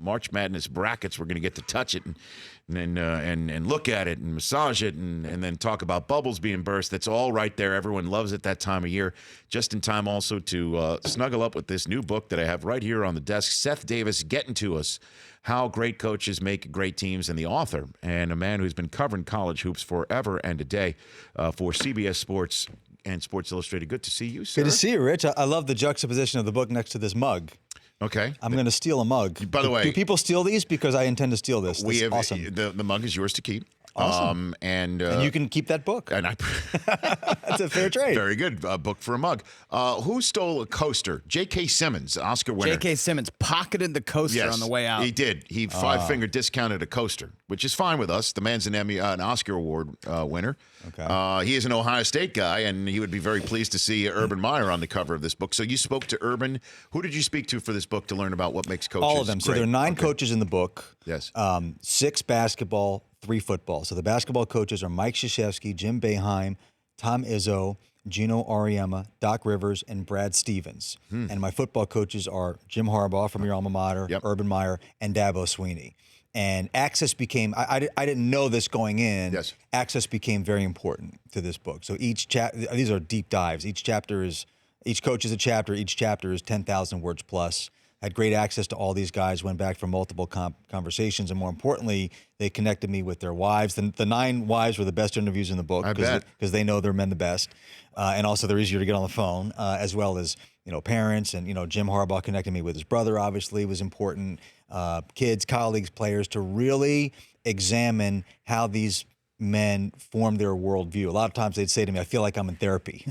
March Madness brackets. We're going to get to touch it and look at it and massage it and then talk about bubbles being burst. That's all right there. Everyone loves it that time of year. Just in time also to snuggle up with this new book that I have right here on the desk. Seth Davis getting to us how great coaches make great teams, and the author and a man who's been covering college hoops forever and a day for CBS Sports and Sports Illustrated. Good to see you, sir. Good to see you, Rich. I love the juxtaposition of the book next to this mug. Okay. I'm going to steal a mug. By the way, do people steal these? Because I intend to steal this. This is awesome. The mug is yours to keep. Awesome. And you can keep that book. And That's a fair trade. Very good. Book for a mug. Who stole a coaster? J.K. Simmons, Oscar winner. J.K. Simmons pocketed the coaster on the way out. He did. He five-finger discounted a coaster, which is fine with us. The man's an Oscar Award winner. Okay. He is an Ohio State guy, and he would be very pleased to see Urban Meyer on the cover of this book. So you spoke to Urban. Who did you speak to for this book to learn about what makes coaches All of them. great? So there are 9 coaches in the book. Yes. 6 basketball, 3 football. So the basketball coaches are Mike Krzyzewski, Jim Boeheim, Tom Izzo, Gino Auriemma, Doc Rivers, and Brad Stevens. And my football coaches are Jim Harbaugh from your alma mater, Urban Meyer, and Dabo Sweeney. And access became, I didn't know this going in. Yes. Access became very important to this book. So each these are deep dives. Each coach is a chapter. Each chapter is 10,000 words plus. Had great access to all these guys, went back for multiple conversations, and more importantly, they connected me with their wives. The 9 wives were the best interviews in the book because they know their men the best, and also they're easier to get on the phone, as well as parents. And Jim Harbaugh connected me with his brother. Obviously, was important. Kids, colleagues, players, to really examine how these men form their worldview. A lot of times they'd say to me, I feel like I'm in therapy.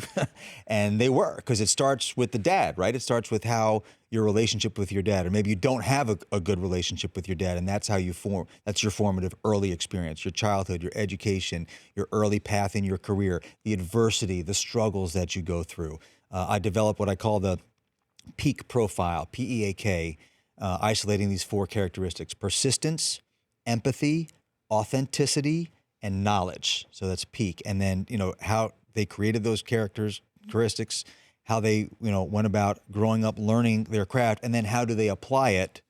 And they were, because it starts with the dad, right? It starts with how your relationship with your dad, or maybe you don't have a good relationship with your dad, and that's how you form, that's your formative early experience, your childhood, your education, your early path in your career, the adversity, the struggles that you go through. I developed what I call the PEAK profile, P-E-A-K, isolating these 4 characteristics: persistence, empathy, authenticity, and knowledge. So that's peak. And then, how they created those characteristics, how they, went about growing up, learning their craft, and then how do they apply it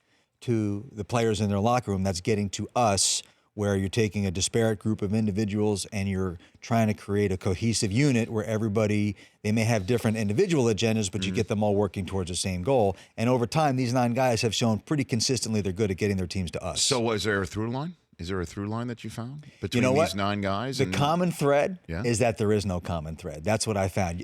to the players in their locker room. That's getting to us, where you're taking a disparate group of individuals and you're trying to create a cohesive unit where everybody, they may have different individual agendas, but you get them all working towards the same goal. And over time, these 9 guys have shown pretty consistently they're good at getting their teams to us. So was there a through line? Is there a through line that you found between these 9 guys? The common thread is that there is no common thread. That's what I found.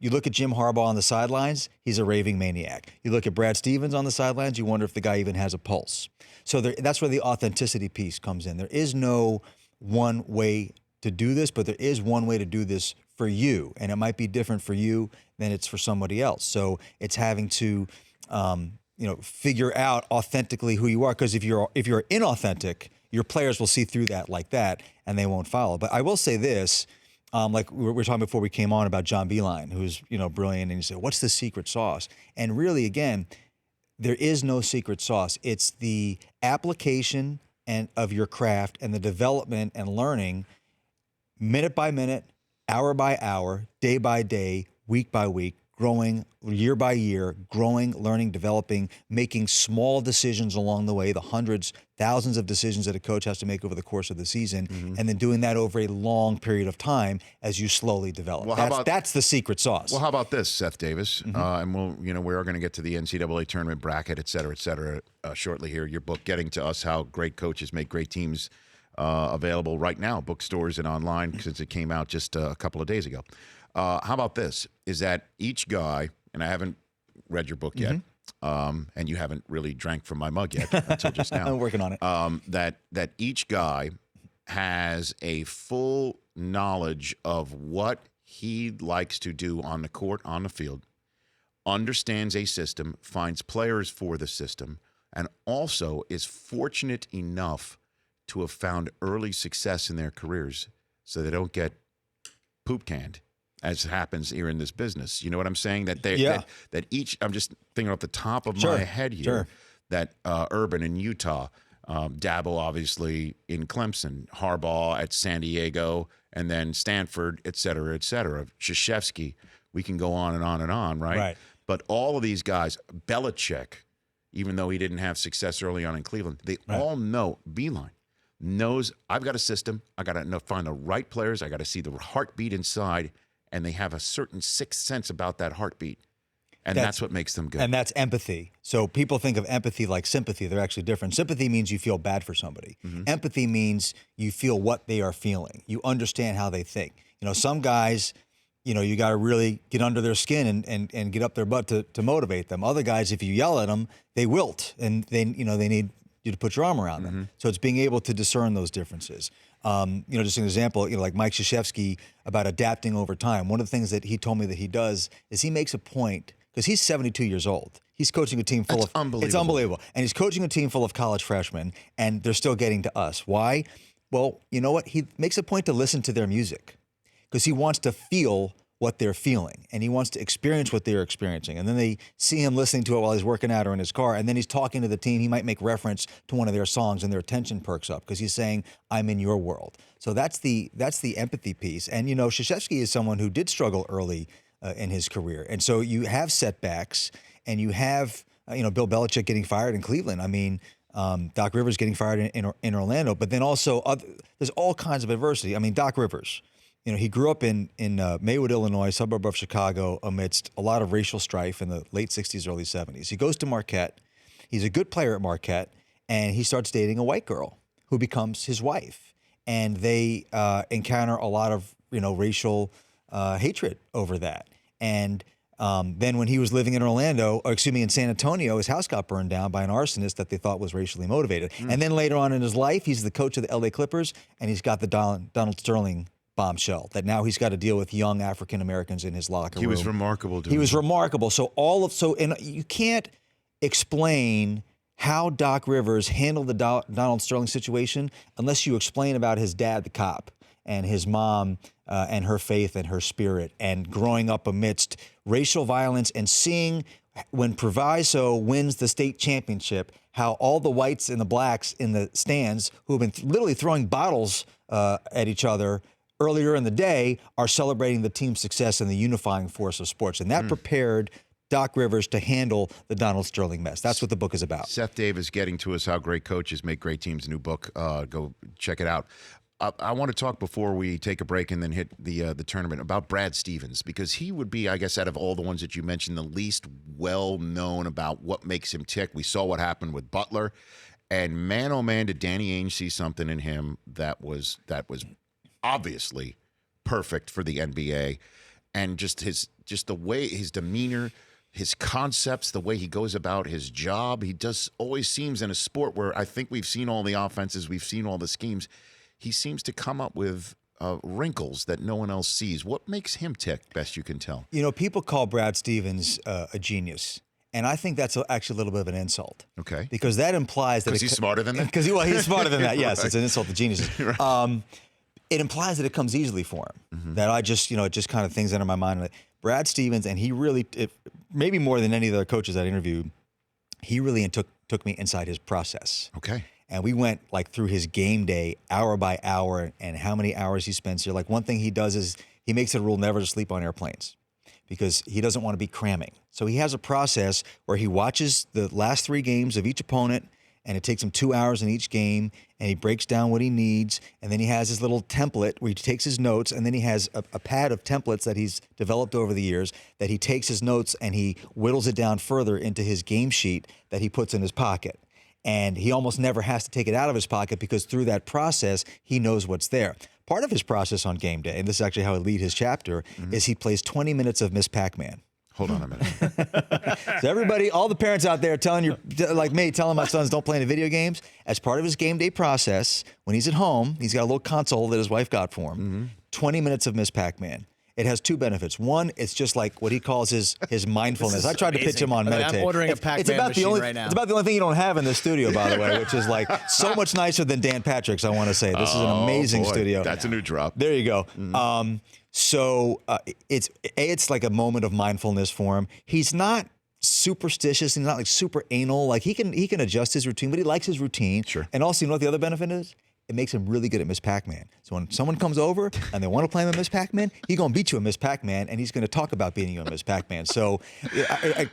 You look at Jim Harbaugh on the sidelines, he's a raving maniac. You look at Brad Stevens on the sidelines, you wonder if the guy even has a pulse. So that's where the authenticity piece comes in. There is no one way to do this, but there is one way to do this for you. And it might be different for you than it's for somebody else. So it's having to figure out authentically who you are. Because if you're inauthentic, your players will see through that like that, and they won't follow. But I will say this, like we were talking before we came on about John Beilein, who's brilliant, and you say, what's the secret sauce? And really, again, there is no secret sauce. It's the application of your craft and the development and learning minute by minute, hour by hour, day by day, week by week, growing year by year, growing, learning, developing, making small decisions along the way, the hundreds, thousands of decisions that a coach has to make over the course of the season, and then doing that over a long period of time as you slowly develop. Well, that's the secret sauce. Well, how about this, Seth Davis? And we are going to get to the NCAA tournament bracket, et cetera, shortly here. Your book, Getting to Us, How Great Coaches Make Great Teams, available right now, bookstores and online, since it came out just a couple of days ago. How about this? Is that each guy, and I haven't read your book yet, and you haven't really drank from my mug yet until just now. I'm working on it. That each guy has a full knowledge of what he likes to do on the court, on the field, understands a system, finds players for the system, and also is fortunate enough to have found early success in their careers so they don't get poop canned, as happens here in this business. You know what I'm saying? That each, I'm just thinking off the top of my head here, that Urban in Utah, Dabo obviously in Clemson, Harbaugh at San Diego, and then Stanford, et cetera, Krzyzewski, we can go on and on and on, right? But all of these guys, Belichick, even though he didn't have success early on in Cleveland. They all know Beeline knows I've got a system. I got to find the right players. I got to see the heartbeat inside, and they have a certain sixth sense about that heartbeat. And that's what makes them good. And that's empathy. So people think of empathy like sympathy. They're actually different. Sympathy means you feel bad for somebody. Empathy means you feel what they are feeling. You understand how they think. You know, some guys, you know, you got to really get under their skin and get up their butt to motivate them. Other guys, if you yell at them, they wilt, and they need you to put your arm around them. So it's being able to discern those differences. Just an example, like Mike Krzyzewski about adapting over time. One of the things that he told me that he does is he makes a point, because he's 72 years old. He's coaching a team full of... unbelievable. It's unbelievable. And he's coaching a team full of college freshmen, and they're still getting to us. Why? Well, you know what? He makes a point to listen to their music, because he wants to feel what they're feeling, and he wants to experience what they're experiencing. And then they see him listening to it while he's working out or in his car, and then he's talking to the team. He might make reference to one of their songs, and their attention perks up because he's saying, I'm in your world. So that's the empathy piece. And, Krzyzewski is someone who did struggle early in his career. And so you have setbacks, and you have, Bill Belichick getting fired in Cleveland. I mean, Doc Rivers getting fired in Orlando, but then also there's all kinds of adversity. I mean, Doc Rivers, he grew up in Maywood, Illinois, suburb of Chicago, amidst a lot of racial strife in the late 60s, early 70s. He goes to Marquette. He's a good player at Marquette, and he starts dating a white girl who becomes his wife. And they encounter a lot of, racial hatred over that. And then when he was living in in San Antonio, his house got burned down by an arsonist that they thought was racially motivated. And then later on in his life, he's the coach of the LA Clippers, and he's got the Donald Sterling bombshell that now he's got to deal with young African Americans in his locker room. He was remarkable. He was remarkable. So and you can't explain how Doc Rivers handled the Donald Sterling situation unless you explain about his dad, the cop, and his mom and her faith and her spirit, and growing up amidst racial violence and seeing when Proviso wins the state championship, how all the whites and the blacks in the stands who have been literally throwing bottles at each other earlier in the day are celebrating the team's success and the unifying force of sports. And that prepared Doc Rivers to handle the Donald Sterling mess. That's what the book is about. Seth Davis getting to us how great coaches make great teams. New book. Go check it out. I want to talk before we take a break and then hit the tournament about Brad Stevens, because he would be, I guess, out of all the ones that you mentioned, the least well-known about what makes him tick. We saw what happened with Butler, and man, oh man, did Danny Ainge see something in him that was obviously perfect for the NBA, and just the way his demeanor, his concepts, the way he goes about his job. He always seems in a sport where I think we've seen all the offenses, we've seen all the schemes. He seems to come up with wrinkles that no one else sees. What makes him tick, best you can tell? People call Brad Stevens a genius. And I think that's actually a little bit of an insult. Okay. Because that implies that... Because he's smarter than that? Because he's smarter than that, yes. Right. It's an insult to geniuses. Right. It implies that it comes easily for him. That I just, it just kind of things enter my mind. Brad Stevens, and he really, maybe more than any of the other coaches I interviewed, he really took me inside his process. Okay. And we went through his game day hour by hour and how many hours he spends here. One thing he does is he makes it a rule never to sleep on airplanes because he doesn't want to be cramming. So he has a process where he watches the last 3 games of each opponent, and it takes him 2 hours in each game, and he breaks down what he needs, and then he has his little template where he takes his notes, and then he has a pad of templates that he's developed over the years that he takes his notes and he whittles it down further into his game sheet that he puts in his pocket. And he almost never has to take it out of his pocket because through that process, he knows what's there. Part of his process on game day, and this is actually how I lead his chapter, is he plays 20 minutes of Miss Pac-Man. Hold on a minute. So everybody, all the parents out there telling my sons don't play any video games, as part of his game day process, when he's at home, he's got a little console that his wife got for him, 20 minutes of Miss Pac-Man. It has 2 benefits. One, it's just like what he calls his mindfulness. I tried to pitch him on meditate. I'm ordering a Pac-Man machine right now. It's about the only thing you don't have in this studio, by the way, which is so much nicer than Dan Patrick's, I want to say. This is an amazing studio. That's a new drop. There you go. It's like a moment of mindfulness for him. He's not superstitious. He's not super anal. He can adjust his routine, but he likes his routine. Sure. And also, you know what the other benefit is? It makes him really good at Miss Pac-Man. So when someone comes over and they want to play him at Miss Pac-Man, he's going to beat you at Miss Pac-Man, and he's going to talk about beating you at Miss Pac-Man. So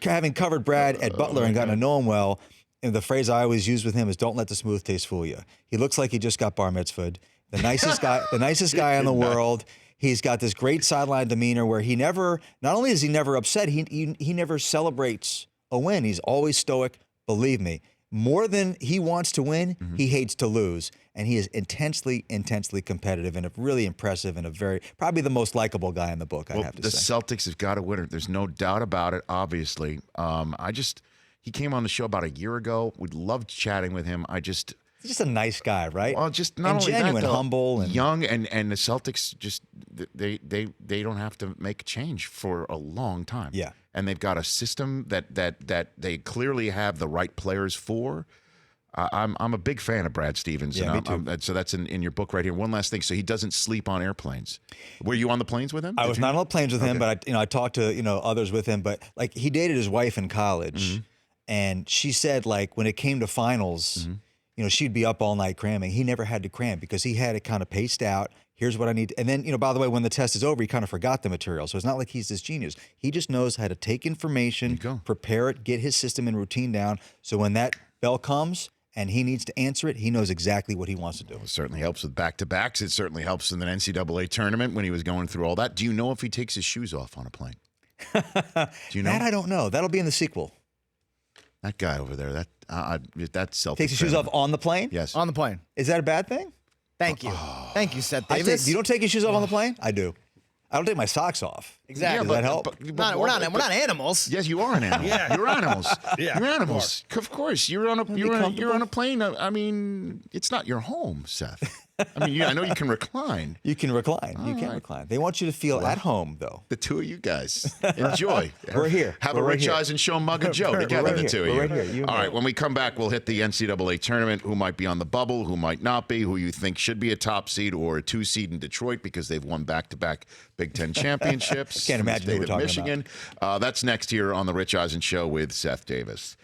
having covered Brad at Butler and gotten to know him well, and the phrase I always use with him is "Don't let the smooth taste fool you." He looks like he just got bar mitzvahed. The nicest guy in the world. He's got this great sideline demeanor where he never. Not only is he never upset, he never celebrates a win. He's always stoic. Believe me, more than he wants to win, he hates to lose, and he is intensely competitive and really impressive and probably the most likable guy in the book. I have to say. The Celtics have got to win it. There's no doubt about it. Obviously, he came on the show about a year ago. We loved chatting with him. He's just a nice guy, right? Well, just not and only genuine, that, though, humble, and young, and the Celtics just they don't have to make a change for a long time. Yeah, and they've got a system that they clearly have the right players for. I'm a big fan of Brad Stevens. Yeah, and me too. So that's in your book right here. One last thing. So he doesn't sleep on airplanes. Were you on the planes with him? I was not on the planes with him, but I talked to others with him. But like he dated his wife in college, and she said like when it came to finals. She'd be up all night cramming. He never had to cram because he had it kind of paced out. Here's what I need. And then, by the way, when the test is over, he kind of forgot the material. So it's not like he's this genius. He just knows how to take information, prepare it, get his system and routine down. So when that bell comes and he needs to answer it, he knows exactly what he wants to do. It certainly helps with back-to-backs. It certainly helps in the NCAA tournament when he was going through all that. Do you know if he takes his shoes off on a plane? Do you know? That I don't know. That'll be in the sequel. That guy over there, that's self. Takes his shoes off on the plane? Yes. On the plane. Is that a bad thing? Thank you. Thank you, Seth Davis. You don't take your shoes off on the plane? I do. I don't take my socks off. Exactly. Does that help? We're not animals. Yes, you are an animal. Yeah. You're animals. Yeah, You're animals. Of course. You're on a plane. I mean, it's not your home, Seth. I mean, I know you can recline. You can recline. You can recline. They want you to feel at home, though. The two of you guys enjoy. We're here. Have We're a right Rich here. Eisen show mug of Joe together. right The two here. of you. We're right here. All right. When we come back, we'll hit the NCAA tournament. Who might be on the bubble? Who might not be? Who you think should be a top seed or a 2 seed in Detroit because they've won back-to-back Big Ten championships. Can't imagine who we're talking Michigan. That's next here on the Rich Eisen Show with Seth Davis.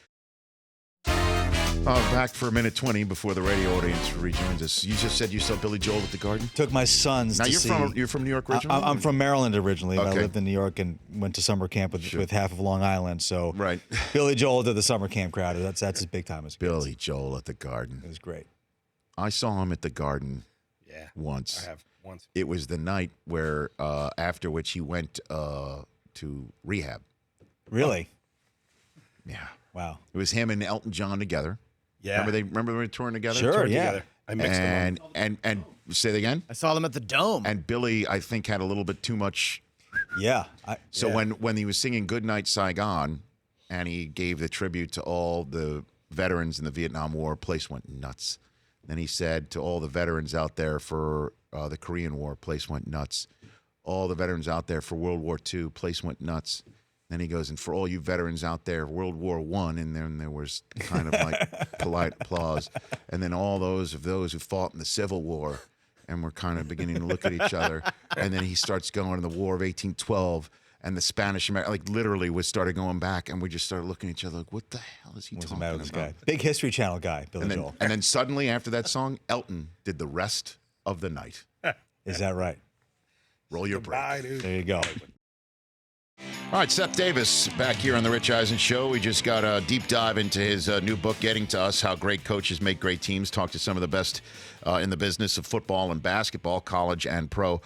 Back for a minute 20 before the radio audience rejoins us. You just said you saw Billy Joel at the Garden? Took my sons Now to you're from New York originally? I'm from Maryland originally. But I Okay. lived in New York and went to summer camp with half of Long Island. So Right. Billy Joel did the summer camp crowd. That's his big time as a kid. Billy Joel at the Garden. It was great. I saw him at the Garden Yeah. once. I have once. It was the night where after which he went to rehab. Really? Yeah. Wow. It was him and Elton John together. Yeah. Remember they were touring together? Sure, Toured yeah. together. I mixed them up. And say that again? I saw them at the Dome. And Billy, I think, had a little bit too much. Yeah. So when he was singing Goodnight Saigon and he gave the tribute to all the veterans in the Vietnam War, place went nuts. Then he said to all the veterans out there for the Korean War, place went nuts. All the veterans out there for World War II, place went nuts. Then he goes, and for all you veterans out there, World War I, and then there was kind of like polite applause. And then all those who fought in the Civil War, and we're kind of beginning to look at each other. And then he starts going to the War of 1812, and the Spanish, like literally, we started going back, and we just started looking at each other like, what the hell is he What's the talking matter with this about? guy? Big History Channel guy, Billy Joel. And then suddenly, after that song, Elton did the rest of the night. Is that right? Roll your break. Bye, dude. There you go. All right, Seth Davis back here on the Rich Eisen Show. We just got a deep dive into his new book, Getting to Us, How Great Coaches Make Great Teams. Talked to some of the best in the business of football and basketball, college and pro.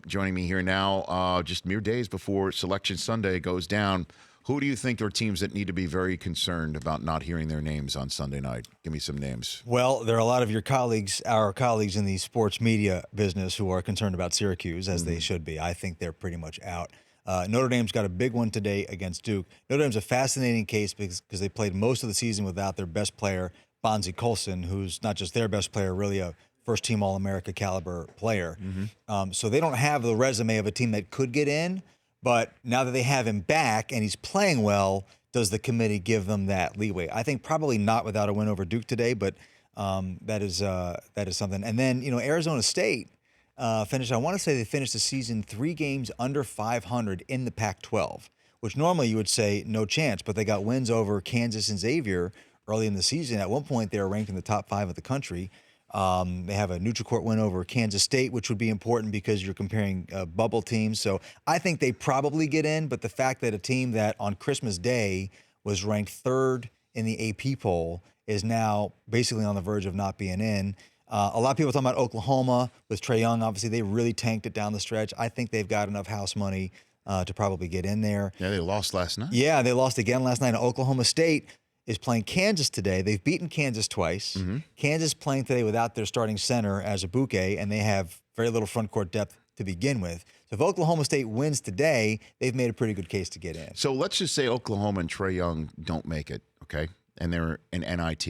Joining me here now, just mere days before Selection Sunday goes down. Who do you think are teams that need to be very concerned about not hearing their names on Sunday night? Give me some names. Well, there are a lot of our colleagues in the sports media business who are concerned about Syracuse, as they should be. I think they're pretty much out. Notre Dame's got a big one today against Duke. Notre Dame's a fascinating case because they played most of the season without their best player, Bonzie Colson, who's not just their best player, really a first-team All-America caliber player. So they don't have the resume of a team that could get in, but now that they have him back and he's playing well, does the committee give them that leeway? I think probably not without a win over Duke today, but that is something. And then, Arizona State finished, I want to say they finished the season 3 games under 500 in the Pac-12, which normally you would say no chance, but they got wins over Kansas and Xavier early in the season. At one point, they were ranked in the top 5 of the country. They have a neutral court win over Kansas State, which would be important because you're comparing bubble teams. So I think they probably get in, but the fact that a team that on Christmas Day was ranked 3rd in the AP poll is now basically on the verge of not being in. A lot of people talking about Oklahoma with Trae Young. Obviously, they really tanked it down the stretch. I think they've got enough house money to probably get in there. Yeah, they lost last night. Yeah, they lost again last night. Oklahoma State is playing Kansas today. They've beaten Kansas twice. Kansas playing today without their starting center as a bouquet, and they have very little front court depth to begin with. So if Oklahoma State wins today, they've made a pretty good case to get in. So let's just say Oklahoma and Trae Young don't make it, okay? And they're an NIT.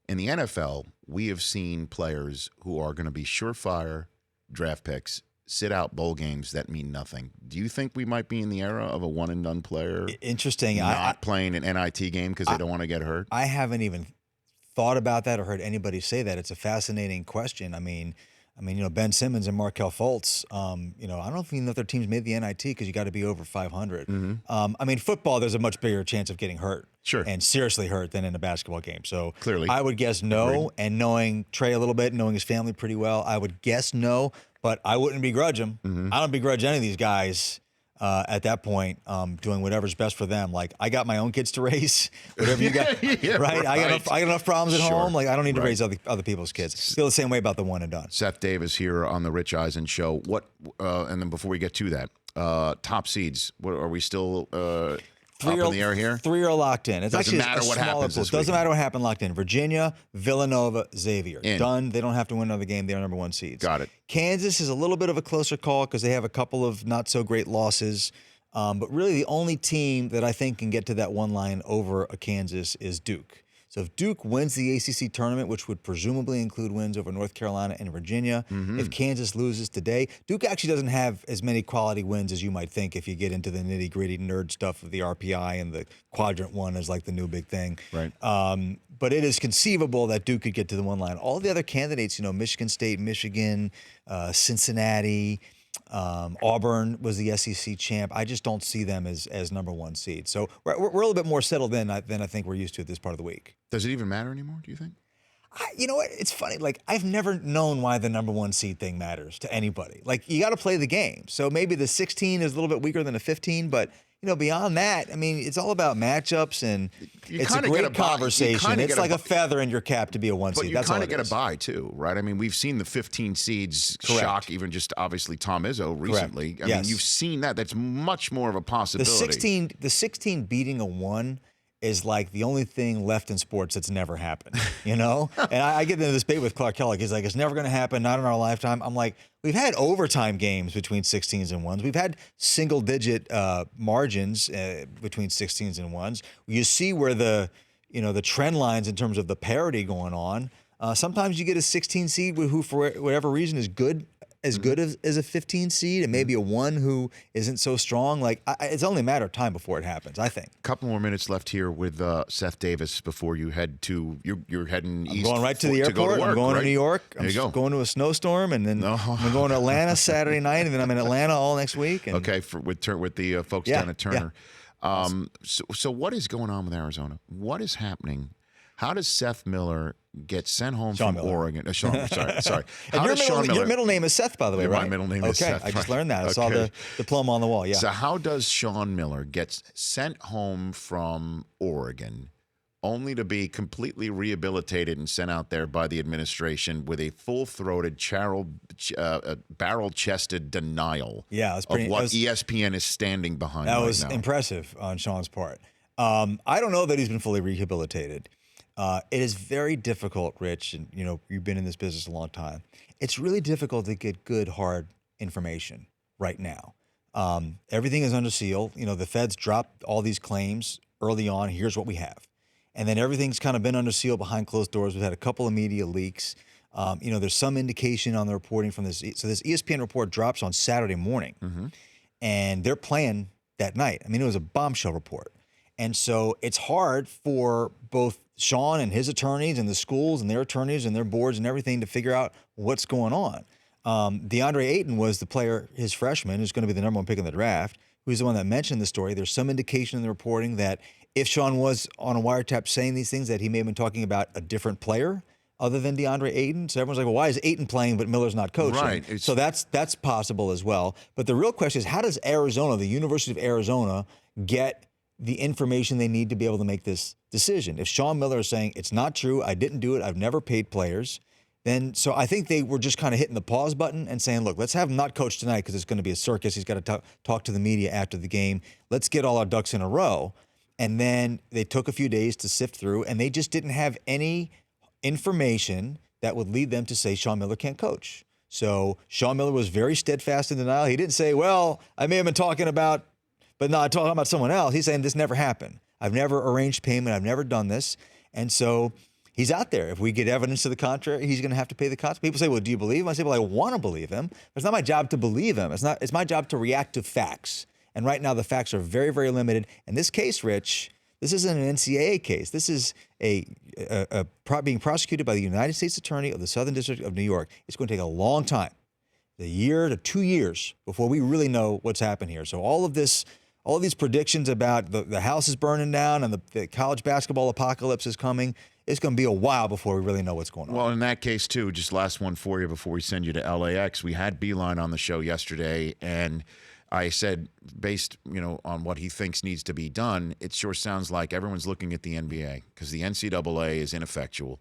In the NFL, we have seen players who are going to be surefire draft picks sit out bowl games that mean nothing. Do you think we might be in the era of a one-and-done player Interesting. not playing an NIT game because they don't want to get hurt? I haven't even thought about that or heard anybody say that. It's a fascinating question. I mean, Ben Simmons and Markelle Fultz, I don't know if their teams made the NIT because you got to be over 500. Football, there's a much bigger chance of getting hurt. Sure. And seriously hurt than in a basketball game. So Clearly. I would guess no. And knowing Trae a little bit, knowing his family pretty well, I would guess no. But I wouldn't begrudge him. I don't begrudge any of these guys at that point doing whatever's best for them. Like, I got my own kids to raise, whatever you got, right? I got enough problems at home. Like, I don't need to raise other people's kids. Feel the same way about the one and done. Seth Davis here on the Rich Eisen Show. And then before we get to that, top seeds. What are we still up in the air here? 3 are locked in. It's Doesn't actually matter what happens this Doesn't weekend. matter what happened locked in. Virginia, Villanova, Xavier. In. Done. They don't have to win another game. They're number 1 seeds. Got it. Kansas is a little bit of a closer call because they have a couple of not so great losses. But really the only team that I think can get to that one line over a Kansas is Duke. So if Duke wins the ACC tournament, which would presumably include wins over North Carolina and Virginia, if Kansas loses today, Duke actually doesn't have as many quality wins as you might think if you get into the nitty-gritty nerd stuff of the RPI and the quadrant one is like the new big thing. Right. But it is conceivable that Duke could get to the one line. All the other candidates, Michigan State, Michigan, Cincinnati, Auburn was the SEC champ. I just don't see them as number 1 seed. So we're a little bit more settled than I think we're used to at this part of the week. Does it even matter anymore, do you think? You know what? It's funny. Like, I've never known why the number 1 seed thing matters to anybody. Like, you got to play the game. So maybe the 16 is a little bit weaker than a 15, but beyond that, it's all about matchups, and it's a great conversation. It's like a feather in your cap to be a 1 seed. But you kind of get a bye too, right? We've seen the 15 seeds shock even just obviously Tom Izzo recently. I mean, you've seen that. That's much more of a possibility. The 16 beating a 1 is like the only thing left in sports that's never happened, And I get into this debate with Clark Kellogg. He's like, it's never going to happen, not in our lifetime. I'm like, we've had overtime games between 16s and 1s. We've had single-digit margins between 16s and 1s. You see where the trend lines in terms of the parity going on. Sometimes you get a 16 seed who, for whatever reason, is good. As good as a 15 seed, and maybe a 1 who isn't so strong. Like, it's only a matter of time before it happens, I think. A couple more minutes left here with Seth Davis before you head to you're heading east. I'm going right to the airport. To go to work, I'm going right? to New York. There you I'm go. going to a snowstorm, and then I'm going to Atlanta Saturday night, and then I'm in Atlanta all next week. And Okay, with the folks down at Turner. So what is going on with Arizona? What is happening? How does Seth Miller get sent home from Oregon? Sorry. And your middle name is Seth, by the way, Yeah, right? my middle name is Seth. I just right. learned that. I saw the diploma on the wall. Yeah. So how does Sean Miller get sent home from Oregon only to be completely rehabilitated and sent out there by the administration with a full-throated, barrel-chested denial of what ESPN is standing behind That right was now? impressive on Sean's part. I don't know that he's been fully rehabilitated. It is very difficult, Rich, and you've been in this business a long time. It's really difficult to get good, hard information right now. Everything is under seal. The feds dropped all these claims early on. Here's what we have. And then everything's kind of been under seal behind closed doors. We've had a couple of media leaks. There's some indication on the reporting from this. So this ESPN report drops on Saturday morning, and they're playing that night. It was a bombshell report. And so it's hard for both Sean and his attorneys and the schools and their attorneys and their boards and everything to figure out what's going on. DeAndre Ayton was the player, his freshman, who's going to be the number 1 pick in the draft, who's the one that mentioned the story. There's some indication in the reporting that if Sean was on a wiretap saying these things, that he may have been talking about a different player other than DeAndre Ayton. So everyone's like, well, why is Ayton playing but Miller's not coaching? Right. So that's possible as well. But the real question is, how does Arizona, the University of Arizona, get the information they need to be able to make this decision. If Sean Miller is saying it's not true, I didn't do it, I've never paid players, then so I think they were just kind of hitting the pause button and saying, look, let's have him not coach tonight because it's going to be a circus. He's got to talk to the media after the game. Let's get all our ducks in a row. And then they took a few days to sift through, and they just didn't have any information that would lead them to say Sean Miller can't coach. So Sean Miller was very steadfast in denial. He didn't say, well, I may have been talking about, but no, I'm talking about someone else. He's saying this never happened. I've never arranged payment. I've never done this. And so he's out there. If we get evidence to the contrary, he's going to have to pay the cost. People say, well, do you believe him? I say, well, I want to believe him. It's not my job to believe him. It's my job to react to facts. And right now the facts are very, very limited. In this case, Rich, this isn't an NCAA case. This is being prosecuted by the United States Attorney of the Southern District of New York. It's going to take a long time, a year to 2 years, before we really know what's happened here. So all of these predictions about the house is burning down and the college basketball apocalypse is coming, it's going to be a while before we really know what's going on. Well, in that case, too, just last one for you before we send you to LAX. We had Beeline on the show yesterday, and I said, based on what he thinks needs to be done, it sure sounds like everyone's looking at the NBA because the NCAA is ineffectual,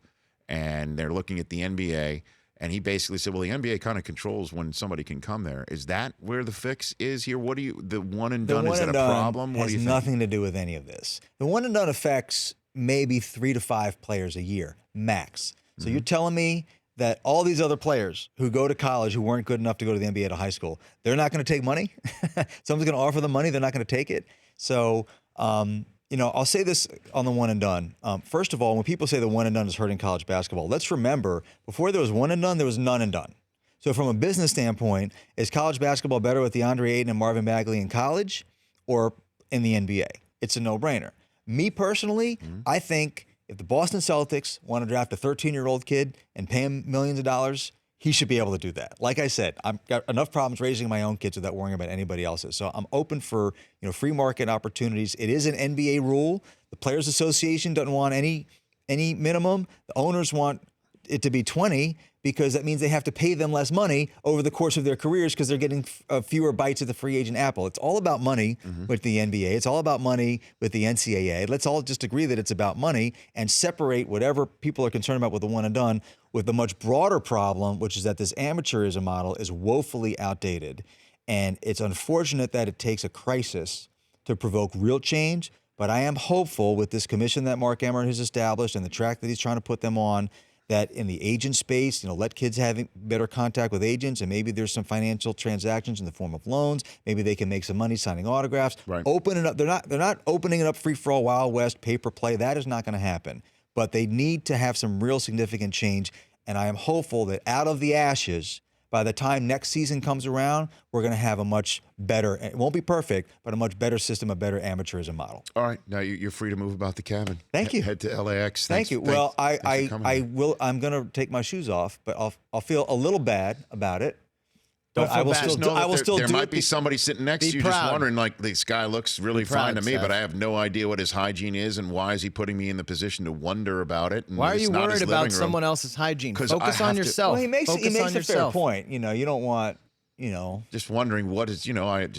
and they're looking at the NBA. And he basically said, well, the NBA kind of controls when somebody can come there. Is that where the fix is here? The one and done, is that a problem? What do you think? Has nothing to do with any of this. The one and done affects maybe 3 to 5 players a year, max. So you're telling me that all these other players who go to college who weren't good enough to go to the NBA to high school, they're not going to take money? Someone's going to offer them money, they're not going to take it? So, I'll say this on the one and done. First of all, when people say the one and done is hurting college basketball, let's remember, before there was one and done, there was none and done. So from a business standpoint, is college basketball better with DeAndre Ayton and Marvin Bagley in college or in the NBA? It's a no-brainer. Me personally, I think if the Boston Celtics want to draft a 13-year-old kid and pay him millions of dollars, he should be able to do that. Like I said, I've got enough problems raising my own kids without worrying about anybody else's. So I'm open for free market opportunities. It is an NBA rule. The Players Association doesn't want any minimum. The owners want it to be 20 because that means they have to pay them less money over the course of their careers because they're getting fewer bites at the free agent apple. It's all about money with the NBA. It's all about money with the NCAA. Let's all just agree that it's about money and separate whatever people are concerned about with the one and done with the much broader problem, which is that this amateurism model is woefully outdated. And it's unfortunate that it takes a crisis to provoke real change. But I am hopeful with this commission that Mark Emmert has established and the track that he's trying to put them on, that in the agent space, let kids have better contact with agents, and maybe there's some financial transactions in the form of loans. Maybe they can make some money signing autographs. Right. Open it up. They're not opening it up free for all, Wild West, pay per play. That is not going to happen. But they need to have some real significant change. And I am hopeful that out of the ashes, by the time next season comes around, we're going to have a much better, it won't be perfect, but a much better system, a better amateurism model. All right. Now you're free to move about the cabin. Thank you. Head to LAX. Thank you. Well, I'm going to take my shoes off, but I'll feel a little bad about it. Don't feel bad. I will still do it. There might be somebody sitting next to you just wondering, like, this guy looks really fine to me, Seth. but I have no idea what his hygiene is, and why is he putting me in the position to wonder about it? And Why are it's you not worried his about living room. someone else's hygiene? 'Cause I Focus have on to- yourself. Well, he makes Focus a on fair yourself. point. You don't want, Just wondering what is,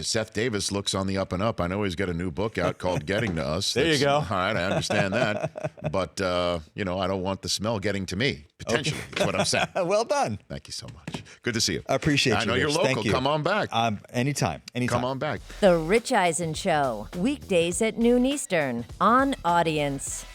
Seth Davis looks on the up and up. I know he's got a new book out called Getting to Us. There you go. All right, I understand that. But, I don't want the smell getting to me, potentially, is what I'm saying. Well done. Thank you so much. Good to see you. I appreciate you. I know you're Rich. local. Thank you. Come on back. Anytime. Come on back. The Rich Eisen Show, weekdays at noon Eastern on Audience.